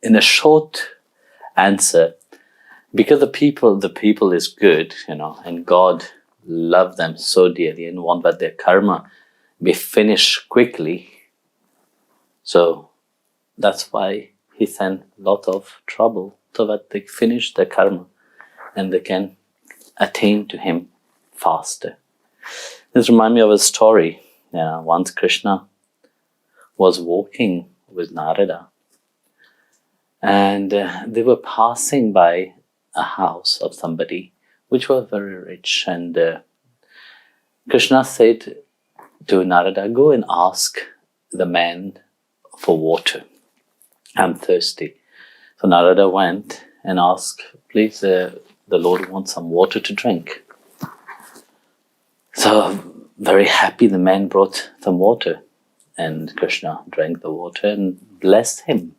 in a short answer, because the people is good, and God loved them so dearly and want that their karma be finished quickly. So that's why he sent a lot of trouble so that they finish their karma and they can attain to him faster. This reminds me of a story. Once Krishna was walking with Narada, and they were passing by a house of somebody which was very rich, and Krishna said to Narada, go and ask the man for water. I'm thirsty. So Narada went and asked, please, the Lord wants some water to drink. So very happy, the man brought some water, and Krishna drank the water and blessed him.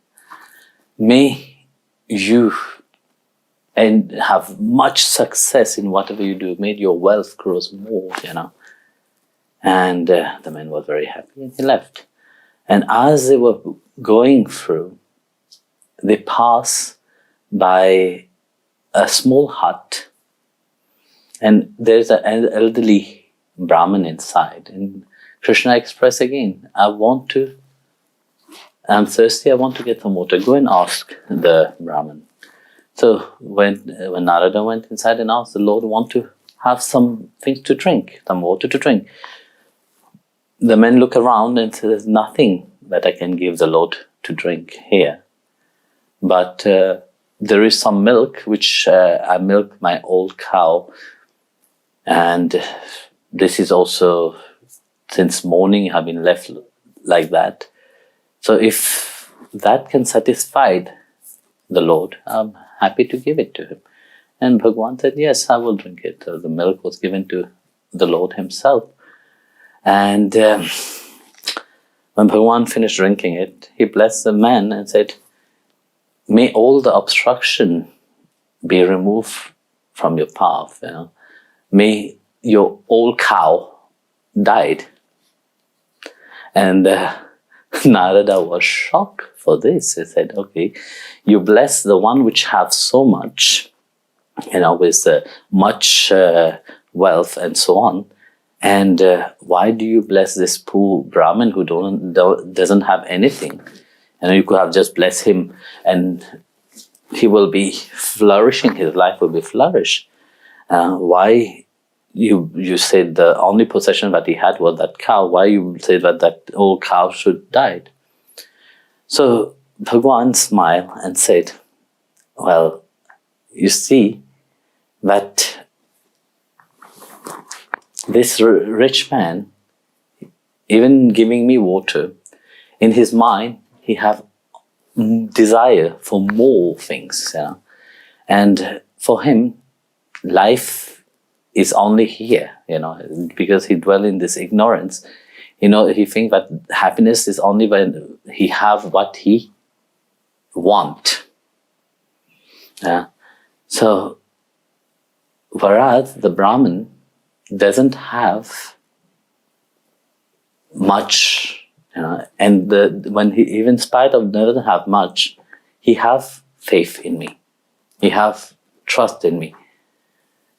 May you and have much success in whatever you do. May your wealth grows more, And the man was very happy and he left. And as they were going through, they passed by a small hut, and there's an elderly Brahmin inside. And Krishna expressed again, I'm thirsty, I want to get some water. Go and ask the Brahmin. So when Narada went inside and asked, the Lord want to have some things to drink, some water to drink. The men look around and say, there's nothing that I can give the Lord to drink here. But there is some milk, which I milk my old cow. And this is also, since morning, have been left like that. So if that can satisfy the Lord, I'm happy to give it to him. And Bhagwan said, yes, I will drink it. So the milk was given to the Lord himself. And when Bhagwan finished drinking it, he blessed the man and said, may all the obstruction be removed from your path. May your old cow died. And Narada was shocked for this. He said, okay, you bless the one which has so much, with much wealth and so on. And why do you bless this poor Brahmin who doesn't have anything? You could have just blessed him and he will be flourishing, his life will be flourished. Why you said the only possession that he had was that cow? Why you say that old cow should die? So Bhagwan smiled and said, well, you see that this rich man, even giving me water, in his mind, he have desire for more things. And for him, life is only here, because he dwells in this ignorance. He thinks that happiness is only when he have what he want. So, whereas the Brahmin doesn't have much, and when he, even in spite of doesn't have much, he have faith in me. He have trust in me.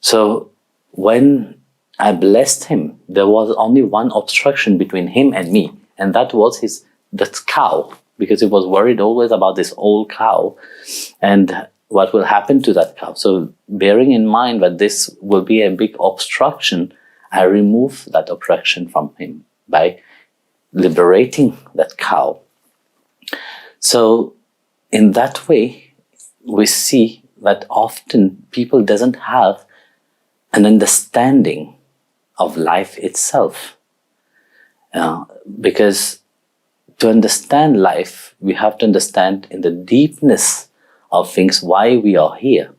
So when I blessed him, there was only one obstruction between him and me, and that was that cow, because he was worried always about this old cow and what will happen to that cow. So bearing in mind that this will be a big obstruction, I remove that obstruction from him by liberating that cow. So in that way, we see that often people doesn't have an understanding of life itself. Because to understand life, we have to understand in the deepness of things why we are here.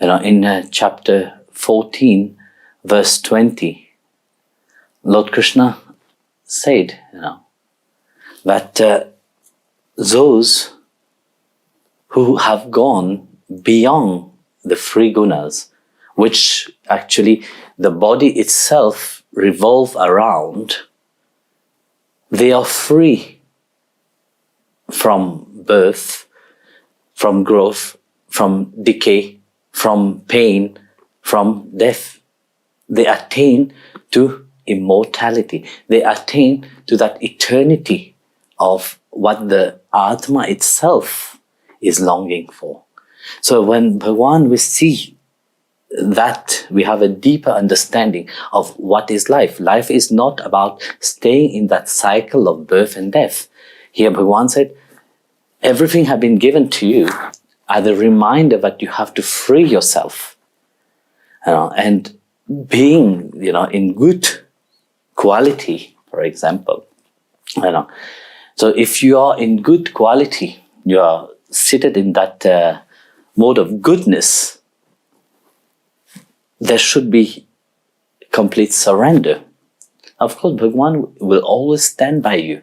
In chapter 14, verse 20, Lord Krishna said, that those who have gone beyond the three gunas, which actually the body itself revolves around, they are free from birth, from growth, from decay, from pain, from death. They attain to immortality. They attain to that eternity of what the Atma itself is longing for. So when Bhagavan, we see that, we have a deeper understanding of what is life. Life is not about staying in that cycle of birth and death. Here Bhagavan said, everything has been given to you as a reminder that you have to free yourself. And being, in good quality, for example. So if you are in good quality, you are seated in that mode of goodness, there should be complete surrender. Of course, Bhagavan will always stand by you.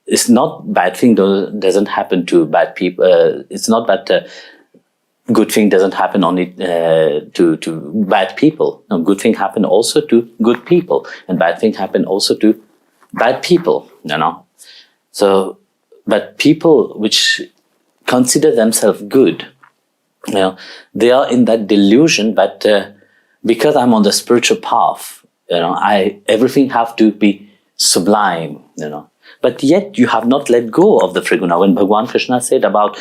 It's not bad thing doesn't happen to bad people. It's not that good thing doesn't happen only to bad people. No, good thing happen also to good people, and bad thing happen also to bad people. So, but people which consider themselves good, they are in that delusion that because I'm on the spiritual path, everything have to be sublime, But yet you have not let go of the Triguna. When Bhagavan Krishna said about,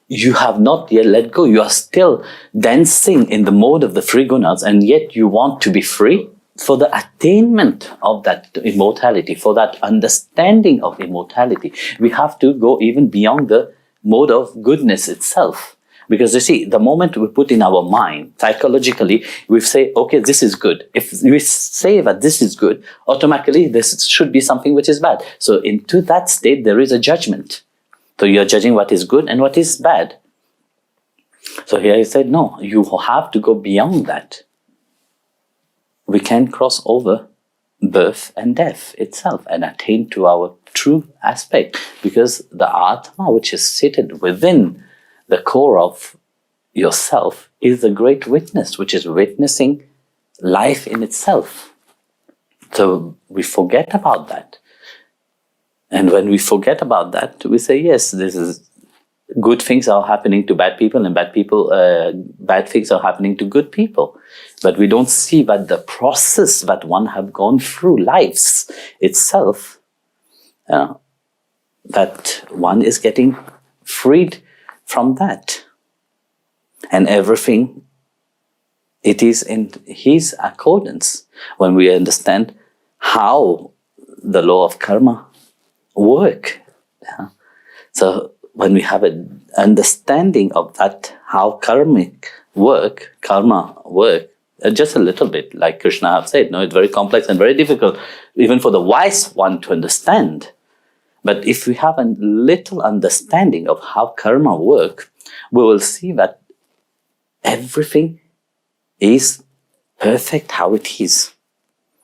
you have not yet let go, you are still dancing in the mode of the three gunas, and yet you want to be free. For the attainment of that immortality, for that understanding of immortality, we have to go even beyond the mode of goodness itself. Because you see, the moment we put in our mind, psychologically, we say, okay, this is good. If we say that this is good, automatically this should be something which is bad. So into that state, there is a judgment. So you're judging what is good and what is bad. So here he said, no, you have to go beyond that. We can cross over birth and death itself and attain to our true aspect, because the Atma, which is seated within the core of yourself, is the great witness, which is witnessing life in itself. So we forget about that. And when we forget about that, we say, yes, this is good things are happening to bad people, and bad things are happening to good people. But we don't see that the process that one have gone through lives itself, that one is getting freed from that. And everything, it is in his accordance when we understand how the law of karma work. So when we have an understanding of that, how karma work, just a little bit, like Krishna have said, it's very complex and very difficult, even for the wise one to understand. But if we have a little understanding of how karma work, we will see that everything is perfect how it is.